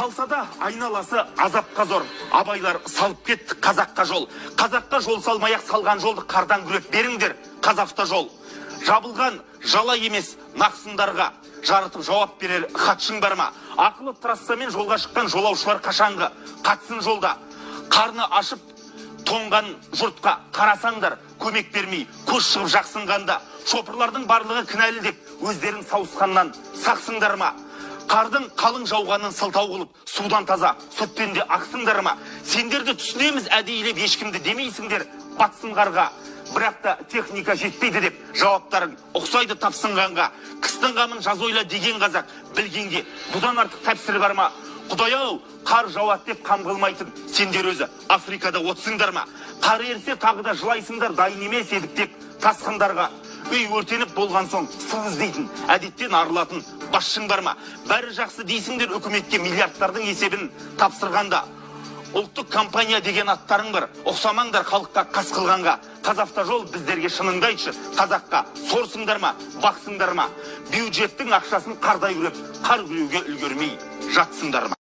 салса да айналасы азапқа зор. Абайлар салып кетті қазаққа жол. Қазаққа жол салмай-ақ салған жолды қардан күреп беріңдер қазақта жол. Жабылған жала емес нақсындарға жарытып жауап берер хатшың бар ма? Ақылы трассамен жолға шыққан жолаушылар қашанғы қатсын жолда. Қарны ашып тоңған жұртқа қарасаңдар, көмек бермей көз шығып жақсынғанда. Шопырлардың барлығы кінәлі деп өздерін сауысқаннан сақсыңдар ма? Қардың қалың жауғанын сылтау қылып, судан таза сүттен де ақсыңдар ма? Сендерді түсінеміз әдейілеп ешкімді демейсіңдер батсын қарға. Бірақ та техника жетпейді деп жауаптарын ұқсайды тапсынғанға. Кістің қамын жаз ойла деген қазақ білгенге бұдан артық тәпсір бар ма? Құдай-ау, қар жауат деп қам қылмайтын сендер өзі Африкада отсыңдар ма? Қар ерсе тағы да жылайсыңдар, дайын емес едік деп тасқындарға. Үй өртеніп болған соң су іздейтін әдеттен арылатын басшың бар ма? Бәрі жақсы дейсіңдер үкіметке миллиардтардың есебін тапсырғанда. Ұлттық компания деген аттарың бар, ұқсамаңдар халыққа қас қылғанға. Қазавтожол біздерге шыныңды айтшы, қазаққа сорсыңдар ма, бақсыңдар ма? Бюджеттің ақшасын қардай күреп, қар күреуге үлгермей жатсыңдар ма?